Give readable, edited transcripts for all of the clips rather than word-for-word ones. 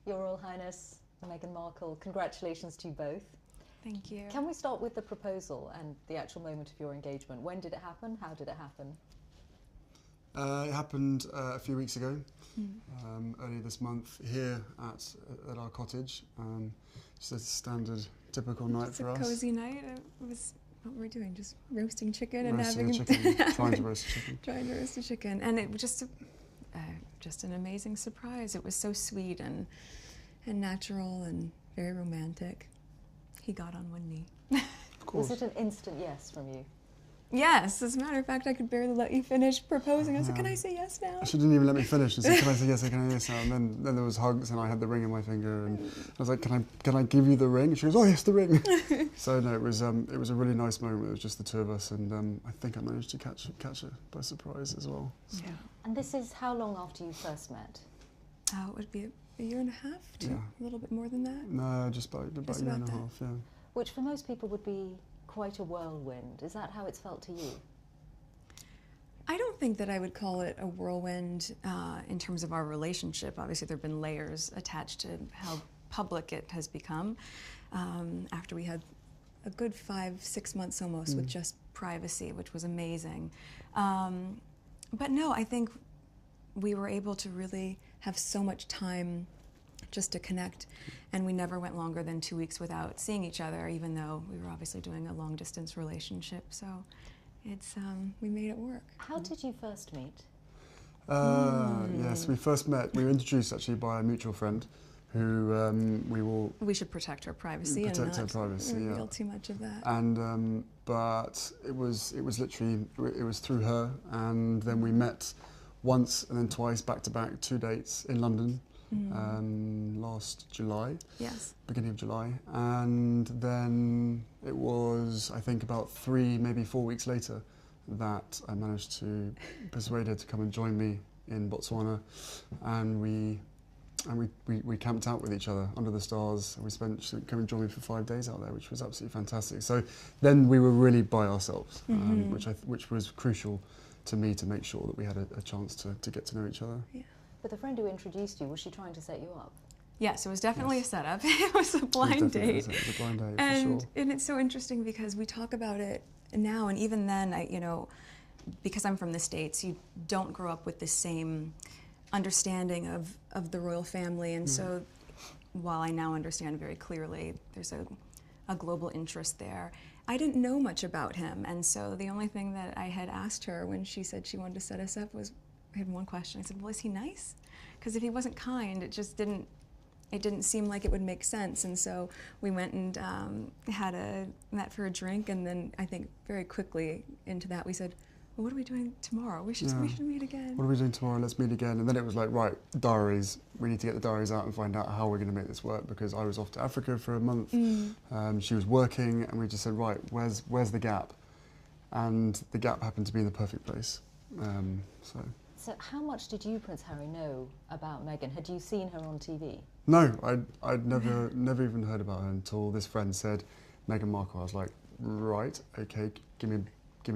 Your Royal Highness Meghan Markle, congratulations to you both. Thank you. Can we start with the proposal and the actual moment of your engagement? When did it happen? How did it happen? It happened a few weeks ago, earlier this month, here at our cottage. Just a standard, typical night for us. It's a cozy night. It was what we're doing, just roasting chicken Roasting and chicken, trying to roast a chicken. trying to roast a chicken, and it was just an amazing surprise. It was so sweet and natural and very romantic. He got on one knee. Of course. Was it an instant yes from you? Yes, as a matter of fact, I could barely let you finish proposing. I said, "Can I say yes now?" She didn't even let me finish. She said, "Can I say yes? Can I say yes now?" And then there was hugs, and I had the ring in my finger, and I was like, "Can I give you the ring?" And she goes, "Oh yes, the ring." So no, it was a really nice moment. It was just the two of us, and I think I managed to catch her by surprise as well. So. Yeah. And this is how long after you first met? It would be a year and a half, Yeah. A little bit more than that. No, just about a year and a half. Yeah. Which for most people would be quite a whirlwind. Is that how it's felt to you? I don't think that I would call it a whirlwind in terms of our relationship. Obviously, there have been layers attached to how public it has become after we had a good 5-6 months almost with just privacy, which was amazing. But no, I think we were able to really have so much time just to connect, and we never went longer than 2 weeks without seeing each other, even though we were obviously doing a long-distance relationship. So it's we made it work. How did you first meet? Yes, we first met. We were introduced actually by a mutual friend, who we should protect her privacy and not reveal too much of that. And but it was literally through her, and then we met once and then twice back to back, 2 dates in London. Last July, yes, beginning of July, and then it was, I think, about 3, maybe 4 weeks later that I managed to persuade her to come and join me in Botswana, and we camped out with each other under the stars, and she came and joined me for 5 days out there, which was absolutely fantastic. So then we were really by ourselves, which was crucial to me, to make sure that we had a chance to get to know each other. Yeah. But the friend who introduced you, was she trying to set you up? Yes, it was definitely a setup. It was a blind date. It was a blind date, and, for sure. And it's so interesting because we talk about it now, and even then, because I'm from the States, you don't grow up with the same understanding of the royal family, and so while I now understand very clearly there's a global interest there, I didn't know much about him, and so the only thing that I had asked her when she said she wanted to set us up was, I had one question. I said, "Well, is he nice?" Because if he wasn't kind, it just didn't seem like it would make sense. And so we went and met for a drink, and then I think very quickly into that we said, "Well, what are we doing tomorrow? We should meet again." What are we doing tomorrow? Let's meet again. And then it was like, right, diaries. We need to get the diaries out and find out how we're going to make this work, because I was off to Africa for a month. She was working, and we just said, right, where's the gap? And the gap happened to be in the perfect place. So how much did you, Prince Harry, know about Meghan? Had you seen her on TV? No, I'd never even heard about her until this friend said Meghan Markle. I was like, right, okay, give me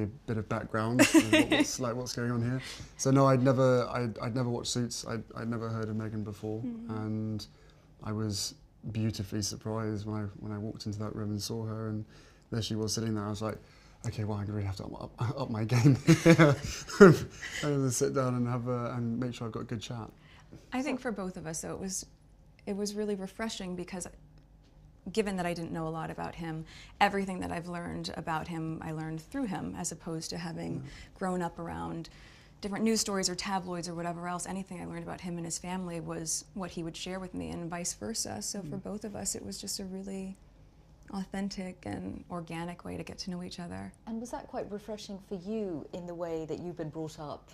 a bit of background. what's going on here? So no, I'd never watched Suits. I'd never heard of Meghan before, and I was beautifully surprised when I walked into that room and saw her, and there she was sitting there. I was like, okay, well, I'm going to really have to up my game. I'm going to sit down and make sure I've got a good chat. I think for both of us, though, it was really refreshing, because given that I didn't know a lot about him, everything that I've learned about him, I learned through him, as opposed to having grown up around different news stories or tabloids or whatever else. Anything I learned about him and his family was what he would share with me, and vice versa. So for both of us, it was just a really authentic and organic way to get to know each other. And was that quite refreshing for you in the way that you've been brought up,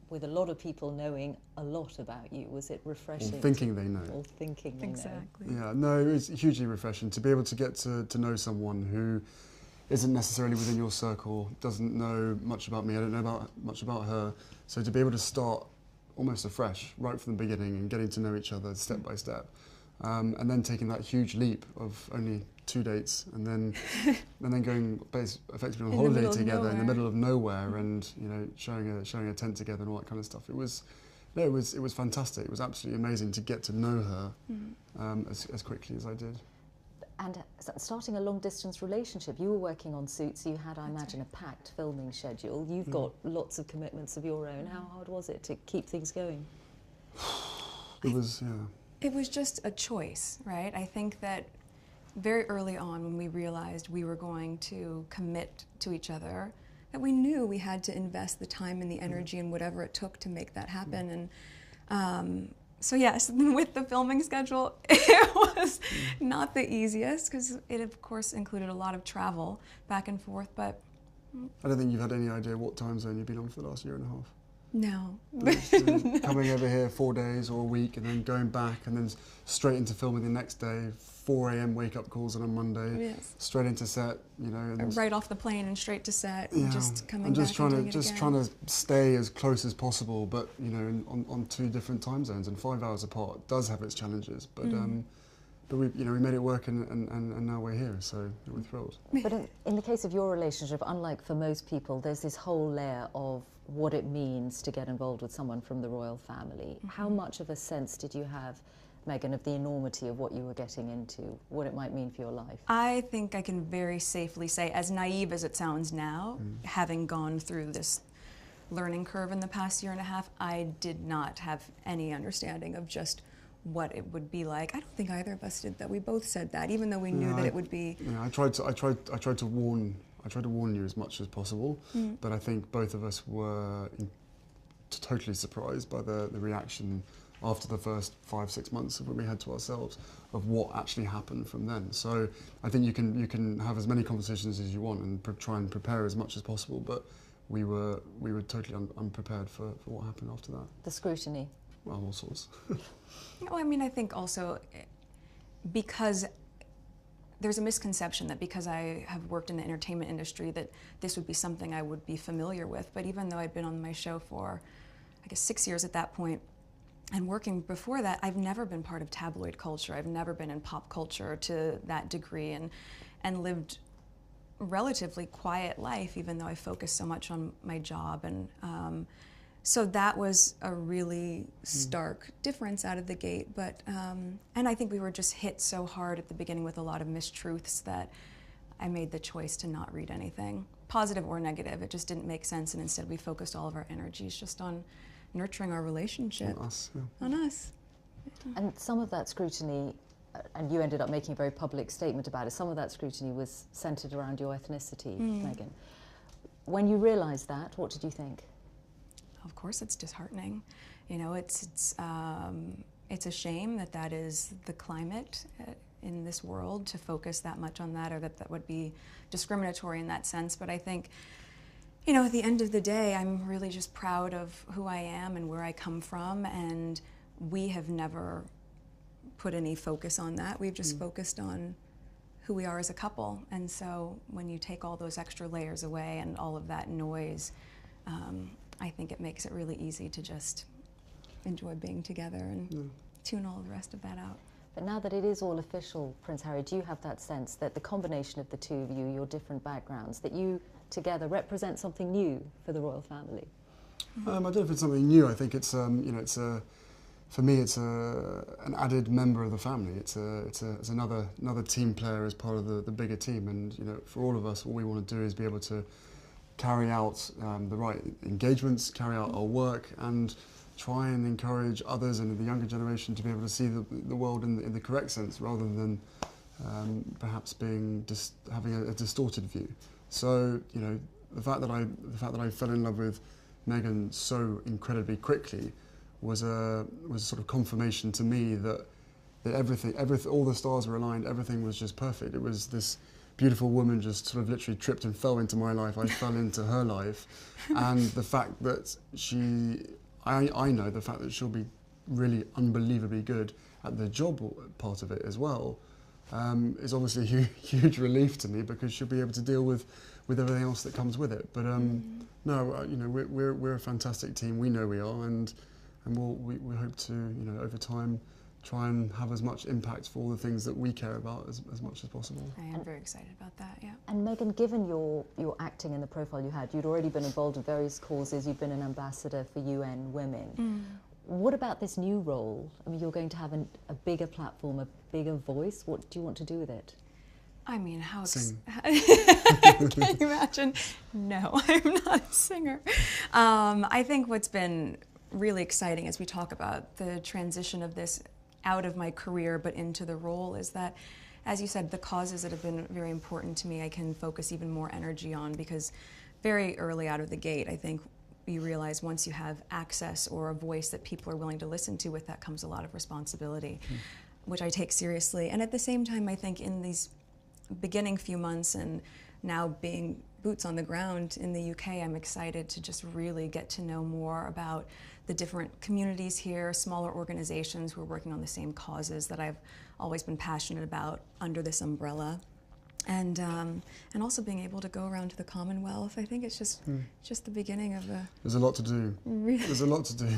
with a lot of people knowing a lot about you? Was it refreshing? Or thinking they know. Or thinking they know. Exactly. Yeah, no, it was hugely refreshing to be able to get to know someone who isn't necessarily within your circle, doesn't know much about me, I don't know much about her. So to be able to start almost afresh, right from the beginning, and getting to know each other step by step. And then taking that huge leap of only 2 dates, and then going effectively on holiday together in the middle of nowhere, and showing a tent together and all that kind of stuff. It was No, it was fantastic. It was absolutely amazing to get to know her as quickly as I did. And starting a long-distance relationship, you were working on Suits, you had, I imagine, a packed filming schedule. You've got lots of commitments of your own. How hard was it to keep things going? It was, yeah. It was just a choice, right? I think that very early on when we realized we were going to commit to each other, that we knew we had to invest the time and the energy and whatever it took to make that happen. And so yes, with the filming schedule, it was not the easiest because it of course included a lot of travel back and forth, but... I don't think you've had any idea what time zone you've been on for the last year and a half. No. Coming over here 4 days or a week and then going back and then straight into filming the next day, 4 a.m. wake-up calls on a Monday, Yes. straight into set, you know. And right off the plane and straight to set, yeah, and just coming I'm just back trying and to doing it trying again. to stay as close as possible, but you know, on 2 different time zones and 5 hours apart does have its challenges. But we made it work and now we're here, so we're thrilled. But in the case of your relationship, unlike for most people, there's this whole layer of what it means to get involved with someone from the royal family. How much of a sense did you have, Meghan, of the enormity of what you were getting into, what it might mean for your life? I think I can very safely say, as naive as it sounds now, having gone through this learning curve in the past year and a half, I did not have any understanding of just what it would be like. I don't think either of us did that. We both said that, even though we knew that it would be. Yeah, I tried to warn you as much as possible, but I think both of us were totally surprised by the reaction after the first 5-6 months of what we had to ourselves of what actually happened from then. So I think you can have as many conversations as you want and try and prepare as much as possible, but we were totally unprepared for what happened after that. The scrutiny. Well, all sorts. Well, I mean, I think also because there's a misconception that because I have worked in the entertainment industry that this would be something I would be familiar with. But even though I'd been on my show for, I guess, 6 years at that point, and working before that, I've never been part of tabloid culture. I've never been in pop culture to that degree, and lived relatively quiet life, even though I focused so much on my job. And so that was a really stark difference out of the gate. But and I think we were just hit so hard at the beginning with a lot of mistruths that I made the choice to not read anything, positive or negative. It just didn't make sense, and instead we focused all of our energies just on nurturing our relationship. On us, yeah. On us. And some of that scrutiny, and you ended up making a very public statement about it, some of that scrutiny was centred around your ethnicity, Meghan. When you realised that, what did you think? Of course it's disheartening. You know, it's a shame that that is the climate in this world, to focus that much on that, or that would be discriminatory in that sense. But I think, you know, at the end of the day, I'm really just proud of who I am and where I come from, and we have never put any focus on that. We've just focused on who we are as a couple. And so when you take all those extra layers away and all of that noise, I think it makes it really easy to just enjoy being together and tune all the rest of that out. But now that it is all official, Prince Harry, do you have that sense that the combination of the two of you, your different backgrounds, that you together represent something new for the royal family? I don't know if it's something new. I think it's you know, it's for me it's an added member of the family. It's another team player as part of the bigger team. And you know, for all of us, all we want to do is be able to carry out the right engagements, carry out our work, and try and encourage others and the younger generation to be able to see the world in the correct sense, rather than perhaps having a distorted view. So you know, the fact that I fell in love with Meghan so incredibly quickly was a sort of confirmation to me that everything, all the stars were aligned, everything was just perfect. It was this beautiful woman just sort of literally tripped and fell into my life. I fell into her life, and the fact that I know the fact that she'll be really unbelievably good at the job part of it as well, is obviously a huge relief to me, because she'll be able to deal with everything else that comes with it. But no, you know, we're a fantastic team. We know we are, and we hope to, you know, over time, try and have as much impact for all the things that we care about as much as possible. I am very excited about that, yeah. And Meghan, given your acting and the profile you had, you'd already been involved in various causes, you'd been an ambassador for UN Women. What about this new role? I mean, you're going to have a bigger platform, a bigger voice. What do you want to do with it? I mean, Sing. Can you imagine? No, I'm not a singer. I think what's been really exciting as we talk about the transition of this out of my career but into the role is that, as you said, the causes that have been very important to me I can focus even more energy on, because very early out of the gate, I think you realize once you have access or a voice that people are willing to listen to, with that comes a lot of responsibility, which I take seriously. And at the same time, I think in these beginning few months and now being boots on the ground in the UK, I'm excited to just really get to know more about the different communities here, smaller organizations who are working on the same causes that I've always been passionate about under this umbrella. And also being able to go around to the Commonwealth. I think it's just the beginning of a... There's a lot to do. Really? There's a lot to do.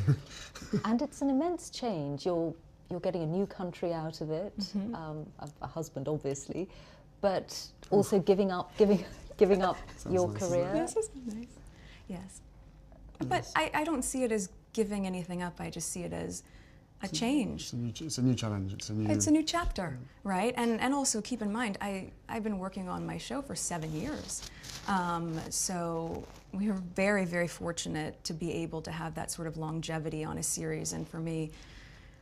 And it's an immense change. You're getting a new country out of it, a husband obviously, but also giving up your nice. career. Yes, it's nice. Yes. But I don't see it as giving anything up. I just see it as a change. It's a new challenge. It's a new chapter, right? And also keep in mind, I've been working on my show for 7 years. So we were very, very fortunate to be able to have that sort of longevity on a series. And for me,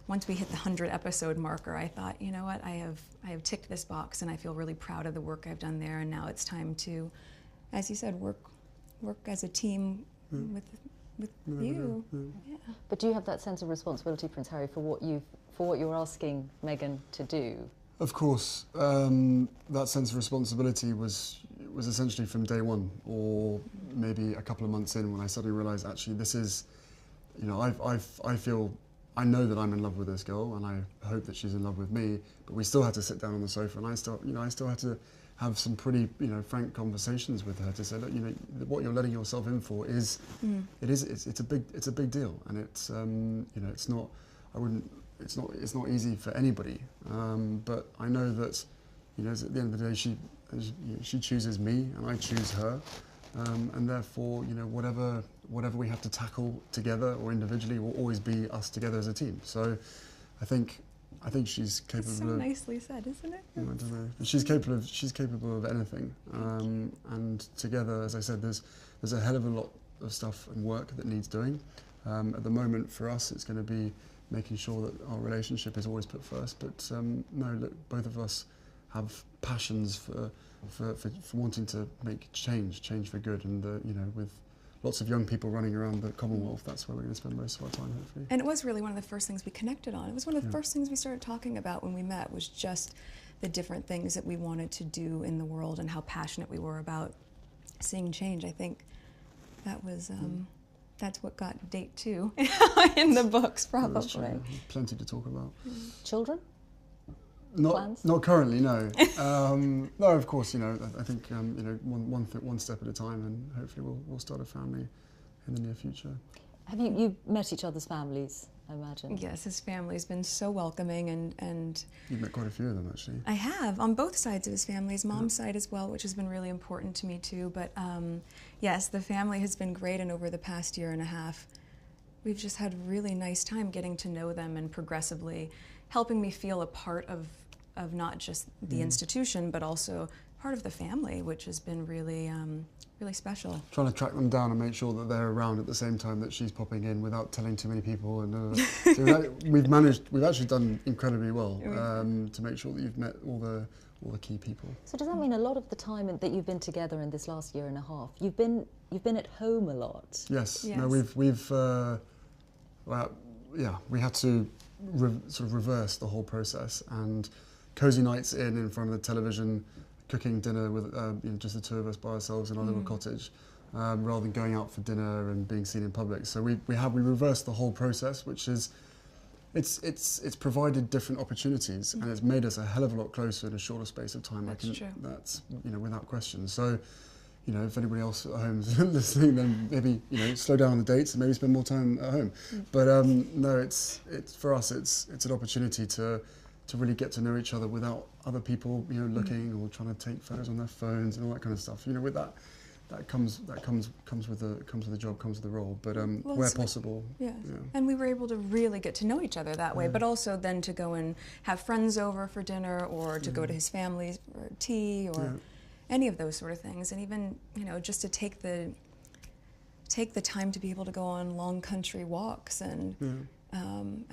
once we hit the 100 episode marker, I thought, you know what, I have ticked this box and I feel really proud of the work I've done there. And now it's time to, as you said, work as a team with you. Yeah. But do you have that sense of responsibility, Prince Harry, for what you're asking Meghan to do? Of course, that sense of responsibility was essentially from day one, or maybe a couple of months in, when I suddenly realised actually this is, you know, I know that I'm in love with this girl, and I hope that she's in love with me. But we still had to sit down on the sofa, and I still had to have some pretty, frank conversations with her to say, look, what you're letting yourself in for is, it's a big deal, and it's, it's not easy for anybody. But I know that, at the end of the day, she chooses me, and I choose her, and therefore, whatever we have to tackle together or individually will always be us together as a team. So, I think she's capable. It's so nicely said, isn't it? I don't know. She's capable of anything. And together, as I said, there's a hell of a lot of stuff and work that needs doing. At the moment, for us, it's going to be making sure that our relationship is always put first. But no, look, both of us have passions for wanting to make change for good, and with lots of young people running around the Commonwealth, that's where we're going to spend most of our time, hopefully. And it was really one of the first things we connected on. It was one of the first things we started talking about when we met, was just the different things that we wanted to do in the world and how passionate we were about seeing change. I think that was, that's what got date 2 in the books, probably. Plenty to talk about. Children? Not currently, no. No, of course, I think one step at a time, and hopefully we'll start a family in the near future. Have you met each other's families, I imagine? Yes, his family's been so welcoming, and You've met quite a few of them, actually. I have, on both sides of his family, his mom's side as well, which has been really important to me too. But yes, the family has been great, and over the past year and a half, we've just had a really nice time getting to know them and progressively helping me feel a part of not just the institution, but also part of the family, which has been really, really special. Trying to track them down and make sure that they're around at the same time that she's popping in without telling too many people. And so we've actually done incredibly well to make sure that you've met all the key people. So does that mean a lot of the time that you've been together in this last year and a half, you've been at home a lot? Yes. No, we've we had to sort of reverse the whole process, and cozy nights in front of the television, cooking dinner with just the two of us by ourselves in our little cottage, rather than going out for dinner and being seen in public. So we reversed the whole process, which is it's provided different opportunities, and it's made us a hell of a lot closer in a shorter space of time. That's true. That's without question. So if anybody else at home is listening, then maybe slow down on the dates and maybe spend more time at home. But no, it's for us. It's an opportunity to really get to know each other without other people looking or trying to take photos on their phones and all that kind of stuff. With that comes with the job, comes with the role. But Well, where possible, yes. yeah. And we were able to really get to know each other that way, but also then to go and have friends over for dinner, or to go to his family for tea, or any of those sort of things, and even just to take the time to be able to go on long country walks and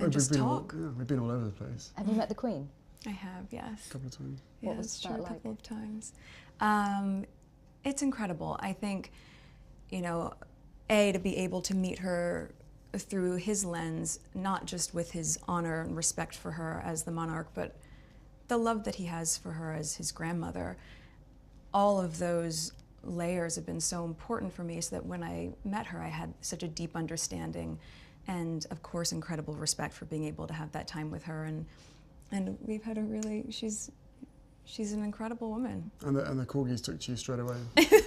just talk. We've been all over the place. Have you met the Queen? I have, yes. A couple of times. What was Yes, that sure, like? a couple of times. It's incredible. I think, to be able to meet her through his lens, not just with his honor and respect for her as the monarch, but the love that he has for her as his grandmother. All of those layers have been so important for me, so that when I met her, I had such a deep understanding and, of course, incredible respect for being able to have that time with her. And we've had she's an incredible woman. And the corgis took to you straight away.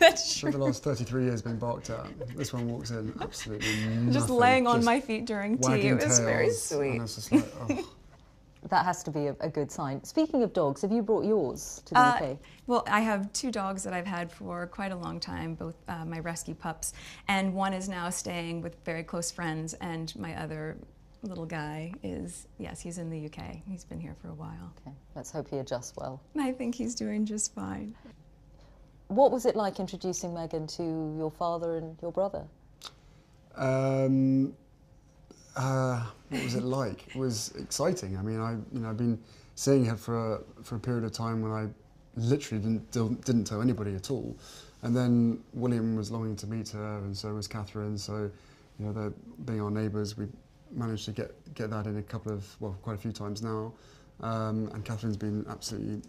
That's true. For the last 33 years being barked at, this one walks in absolutely nothing. Just laying on my feet during tea. It was very sweet. And it's just like, oh. That has to be a good sign. Speaking of dogs, have you brought yours to the UK? Well, I have 2 dogs that I've had for quite a long time, both my rescue pups, and one is now staying with very close friends, and my other little guy he's in the UK. He's been here for a while. Okay, let's hope he adjusts well. I think he's doing just fine. What was it like introducing Meghan to your father and your brother? What was it like? It was exciting. I mean, I've been seeing her for a period of time when I literally didn't tell anybody at all, and then William was longing to meet her, and so was Catherine. So, they're being our neighbours. We managed to get that in quite a few times now, and Catherine's been absolutely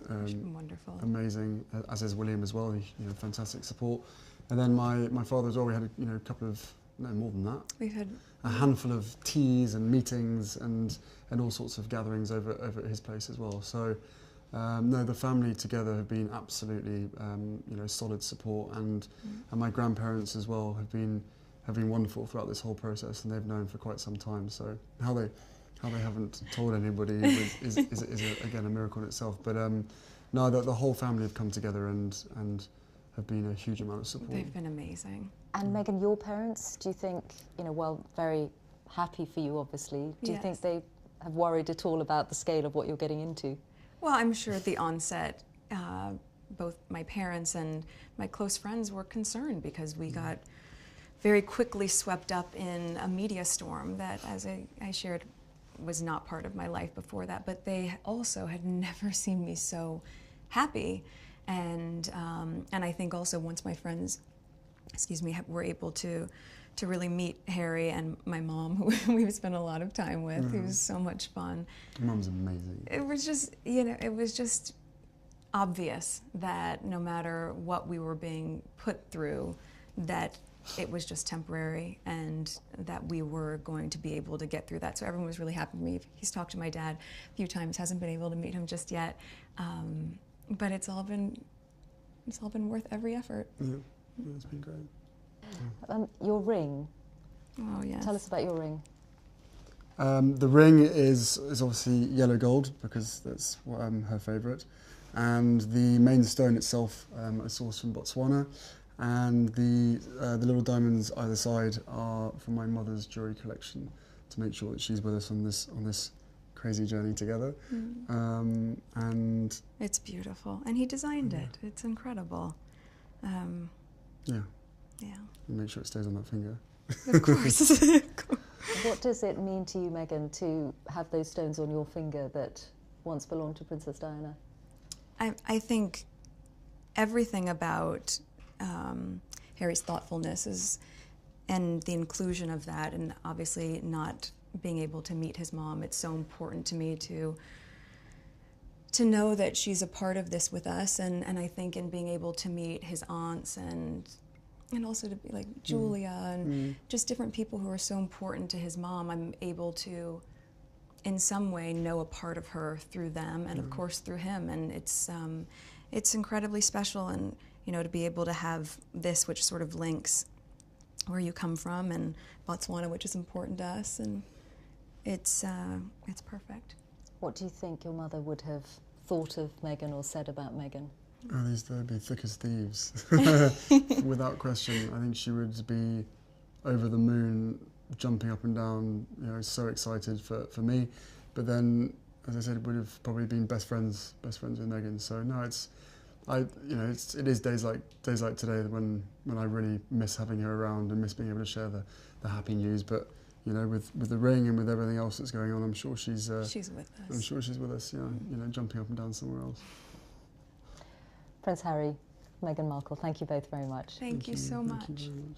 wonderful, amazing, as is William as well. Fantastic support, and then my father as well. We had a couple of more than that. We've had a handful of teas and meetings and all sorts of gatherings over at his place as well. So, no, the family together have been absolutely, solid support, and my grandparents as well have been wonderful throughout this whole process, and they've known for quite some time. So how they haven't told anybody is again a miracle in itself. But no, the whole family have come together and have been a huge amount of support. They've been amazing. And Meghan, your parents, do you think, very happy for you, obviously, do you think they have worried at all about the scale of what you're getting into? Well, I'm sure at the onset, both my parents and my close friends were concerned, because we got very quickly swept up in a media storm that, as I shared, was not part of my life before that. But they also had never seen me so happy. And I think also once my friends, were able to really meet Harry and my mom, who we've spent a lot of time with, who was so much fun. Your mum's amazing. It was just, it was just obvious that no matter what we were being put through, that it was just temporary, and that we were going to be able to get through that. So everyone was really happy for me. He's talked to my dad a few times, hasn't been able to meet him just yet, but it's all been worth every effort. Yeah, it's been great. Your ring. Oh yes. Tell us about your ring. The ring is obviously yellow gold, because that's what, her favourite, and the main stone itself I sourced from Botswana, and the little diamonds either side are from my mother's jewellery collection, to make sure that she's with us on this crazy journey together. And it's beautiful, and he designed it. It's incredible. Yeah. Yeah. And make sure it stays on that finger. Of course. What does it mean to you, Meghan, to have those stones on your finger that once belonged to Princess Diana? I think everything about Harry's thoughtfulness and the inclusion of that, and obviously not being able to meet his mom, it's so important to me to know that she's a part of this with us, and I think in being able to meet his aunts and also to be like Julia and just different people who are so important to his mom, I'm able to in some way know a part of her through them, and of course through him, and it's incredibly special. And to be able to have this, which sort of links where you come from, and Botswana, which is important to us, and it's perfect. What do you think your mother would have thought of Meghan or said about Meghan? Oh, they'd be thick as thieves, without question. I think she would be over the moon, jumping up and down, you know, so excited for me. But then, as I said, would have probably been best friends with Meghan. So no, it is days like today when I really miss having her around and miss being able to share the happy news. But you know, with the ring and with everything else that's going on, I'm sure she's with us. I'm sure she's with us. Yeah, you know, jumping up and down somewhere else. Prince Harry, Meghan Markle, thank you both very much. Thank you so much. Thank you very much.